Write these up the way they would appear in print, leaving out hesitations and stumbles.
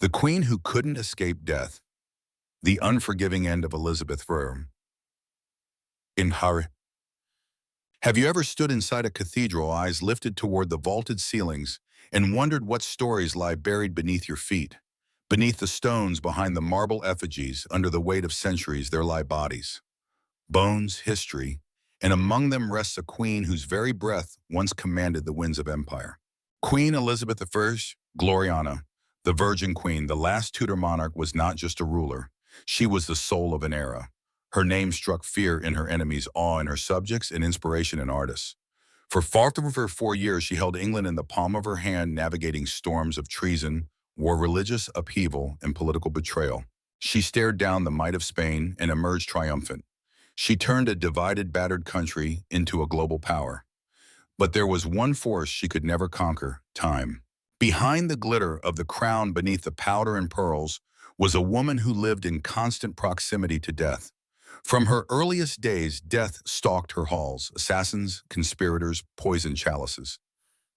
The Queen Who Couldn't Escape Death, The Unforgiving End of Elizabeth in Hurry. Have you ever stood inside a cathedral, eyes lifted toward the vaulted ceilings, and wondered what stories lie buried beneath your feet? Beneath the stones, behind the marble effigies, under the weight of centuries, there lie bodies, bones, history, and among them rests a queen whose very breath once commanded the winds of empire. Queen Elizabeth I, Gloriana, the Virgin Queen, the last Tudor monarch, was not just a ruler. She was the soul of an era. Her name struck fear in her enemies, awe in her subjects, and inspiration in artists. For far over 4 years, she held England in the palm of her hand, navigating storms of treason, war, religious upheaval, and political betrayal. She stared down the might of Spain and emerged triumphant. She turned a divided, battered country into a global power. But there was one force she could never conquer: time. Behind the glitter of the crown, beneath the powder and pearls, was a woman who lived in constant proximity to death. From her earliest days, death stalked her halls: assassins, conspirators, poisoned chalices.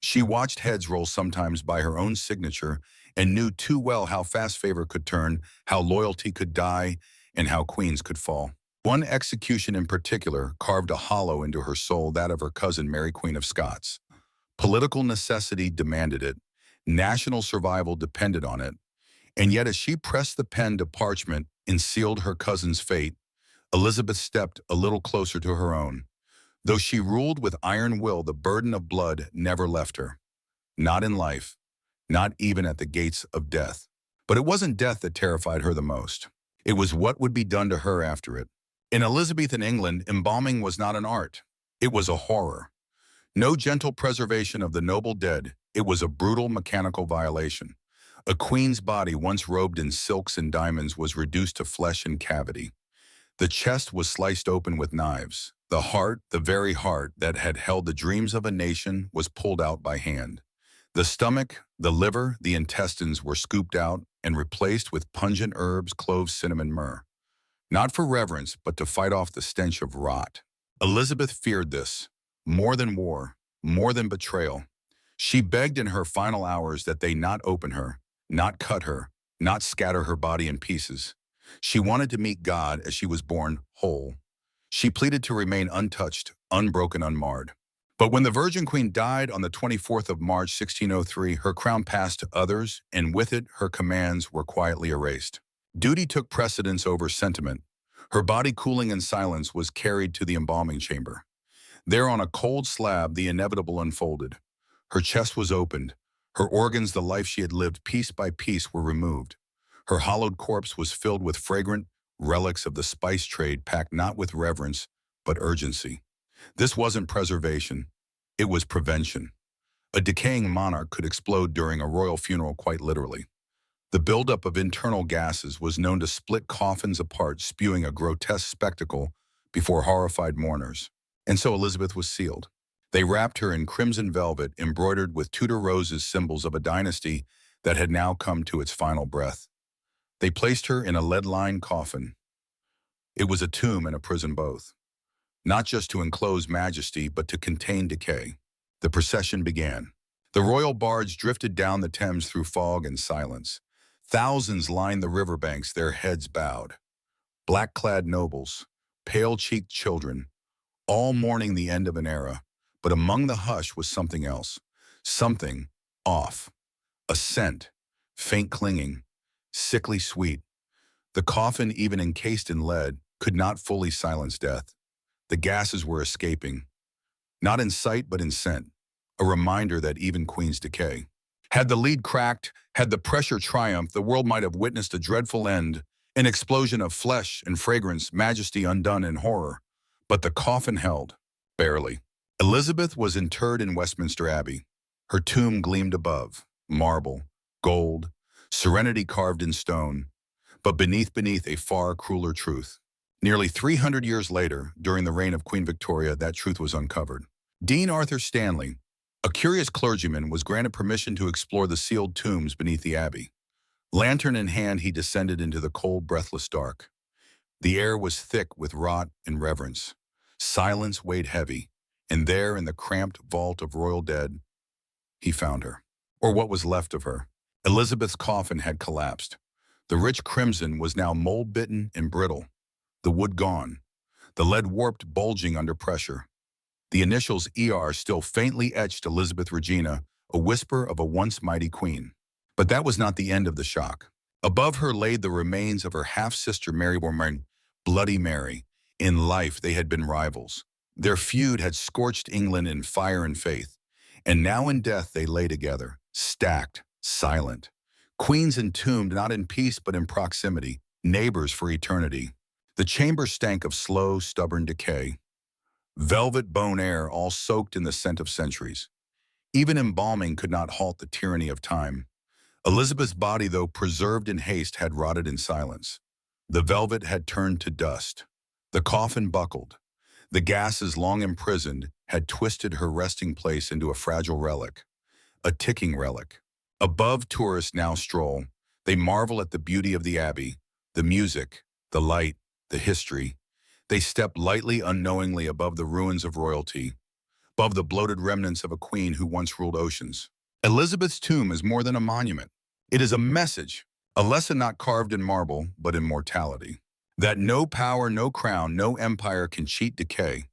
She watched heads roll, sometimes by her own signature, and knew too well how fast favor could turn, how loyalty could die, and how queens could fall. One execution in particular carved a hollow into her soul, that of her cousin Mary, Queen of Scots. Political necessity demanded it. National survival depended on it. And yet, as she pressed the pen to parchment and sealed her cousin's fate, Elizabeth stepped a little closer to her own. Though she ruled with iron will, the burden of blood never left her. Not in life, not even at the gates of death. But it wasn't death that terrified her the most. It was what would be done to her after it. In Elizabethan England, embalming was not an art. It was a horror. No gentle preservation of the noble dead. It was a brutal mechanical violation. A queen's body, once robed in silks and diamonds, was reduced to flesh and cavity. The chest was sliced open with knives. The heart, the very heart that had held the dreams of a nation, was pulled out by hand. The stomach, the liver, the intestines were scooped out and replaced with pungent herbs, cloves, cinnamon, myrrh. Not for reverence, but to fight off the stench of rot. Elizabeth feared this, more than war, more than betrayal. She begged in her final hours that they not open her, not cut her, not scatter her body in pieces. She wanted to meet God as she was born, whole. She pleaded to remain untouched, unbroken, unmarred. But when the Virgin Queen died on the 24th of March, 1603, her crown passed to others, and with it, her commands were quietly erased. Duty took precedence over sentiment. Her body, cooling in silence, was carried to the embalming chamber. There, on a cold slab, the inevitable unfolded. Her chest was opened. Her organs, the life she had lived, piece by piece, were removed. Her hollowed corpse was filled with fragrant relics of the spice trade, packed not with reverence, but urgency. This wasn't preservation. It was prevention. A decaying monarch could explode during a royal funeral, quite literally. The buildup of internal gases was known to split coffins apart, spewing a grotesque spectacle before horrified mourners. And so Elizabeth was sealed. They wrapped her in crimson velvet, embroidered with Tudor roses, symbols of a dynasty that had now come to its final breath. They placed her in a lead-lined coffin. It was a tomb and a prison both, not just to enclose majesty, but to contain decay. The procession began. The royal barge drifted down the Thames through fog and silence. Thousands lined the riverbanks, their heads bowed. Black-clad nobles, pale-cheeked children, all mourning the end of an era. But among the hush was something else. Something off. A scent, faint clinging, sickly sweet. The coffin, even encased in lead, could not fully silence death. The gases were escaping, not in sight but in scent, a reminder that even queens decay. Had the lead cracked, had the pressure triumphed, the world might have witnessed a dreadful end, an explosion of flesh and fragrance, majesty undone in horror. But the coffin held, barely. Elizabeth was interred in Westminster Abbey. Her tomb gleamed above, marble, gold, serenity carved in stone. But beneath a far crueler truth. Nearly 300 years later, during the reign of Queen Victoria, that truth was uncovered. Dean Arthur Stanley, a curious clergyman, was granted permission to explore the sealed tombs beneath the abbey. Lantern in hand, he descended into the cold, breathless dark. The air was thick with rot and reverence. Silence weighed heavy, and there in the cramped vault of royal dead, he found her, or what was left of her. Elizabeth's coffin had collapsed. The rich crimson was now mold-bitten and brittle, the wood gone, the lead warped, bulging under pressure. The initials ER still faintly etched Elizabeth Regina, a whisper of a once mighty queen. But that was not the end of the shock. Above her lay the remains of her half-sister Mary Warren, Bloody Mary. In life they had been rivals. Their feud had scorched England in fire and faith. And now in death they lay together, stacked, silent. Queens entombed not in peace but in proximity, neighbors for eternity. The chamber stank of slow, stubborn decay. Velvet bone air all soaked in the scent of centuries. Even embalming could not halt the tyranny of time. Elizabeth's body, though preserved in haste, had rotted in silence. The velvet had turned to dust. The coffin buckled. The gases long imprisoned had twisted her resting place into a fragile relic, a ticking relic. Above, tourists now stroll. They marvel at the beauty of the abbey, the music, the light, the history. They step lightly, unknowingly above the ruins of royalty, above the bloated remnants of a queen who once ruled oceans. Elizabeth's tomb is more than a monument. It is a message, a lesson not carved in marble, but in mortality. That no power, no crown, no empire can cheat decay.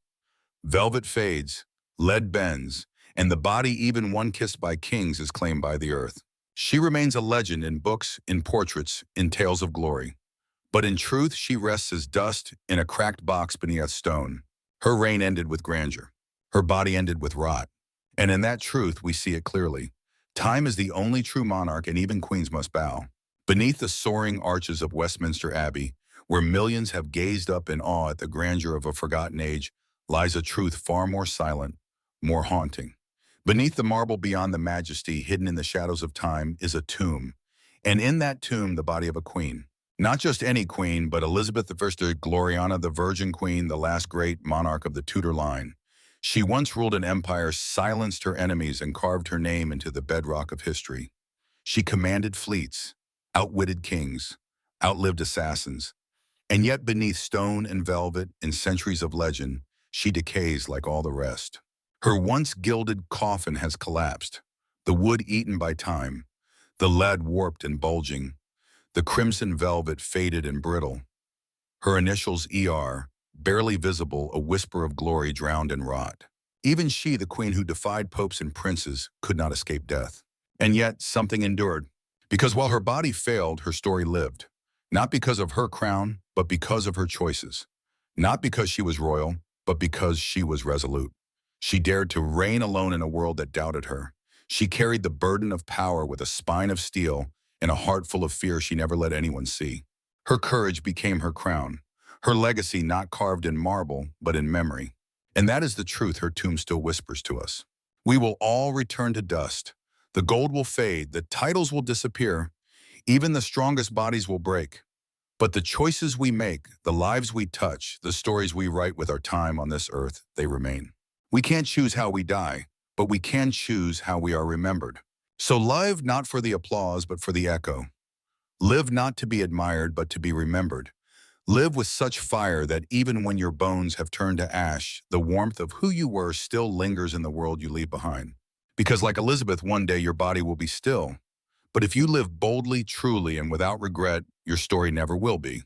Velvet fades, lead bends, and the body, even one kissed by kings, is claimed by the earth. She remains a legend in books, in portraits, in tales of glory. But in truth, she rests as dust in a cracked box beneath stone. Her reign ended with grandeur. Her body ended with rot. And in that truth, we see it clearly. Time is the only true monarch, and even queens must bow. Beneath the soaring arches of Westminster Abbey, where millions have gazed up in awe at the grandeur of a forgotten age, lies a truth far more silent, more haunting. Beneath the marble, beyond the majesty, hidden in the shadows of time, is a tomb. And in that tomb, the body of a queen. Not just any queen, but Elizabeth I Gloriana, the Virgin Queen, the last great monarch of the Tudor line. She once ruled an empire, silenced her enemies, and carved her name into the bedrock of history. She commanded fleets, outwitted kings, outlived assassins. And yet beneath stone and velvet and centuries of legend, she decays like all the rest. Her once gilded coffin has collapsed, the wood eaten by time, the lead warped and bulging, the crimson velvet faded and brittle. Her initials ER, barely visible, a whisper of glory drowned in rot. Even she, the queen who defied popes and princes, could not escape death. And yet something endured. Because while her body failed, her story lived. Not because of her crown, but because of her choices. Not because she was royal, but because she was resolute. She dared to reign alone in a world that doubted her. She carried the burden of power with a spine of steel and a heart full of fear she never let anyone see. Her courage became her crown. Her legacy not carved in marble, but in memory. And that is the truth her tomb still whispers to us. We will all return to dust. The gold will fade, the titles will disappear, even the strongest bodies will break. But the choices we make, the lives we touch, the stories we write with our time on this earth, they remain. We can't choose how we die, but we can choose how we are remembered. So live not for the applause, but for the echo. Live not to be admired, but to be remembered. Live with such fire that even when your bones have turned to ash, the warmth of who you were still lingers in the world you leave behind. Because like Elizabeth, one day your body will be still. But if you live boldly, truly, and without regret, your story never will be.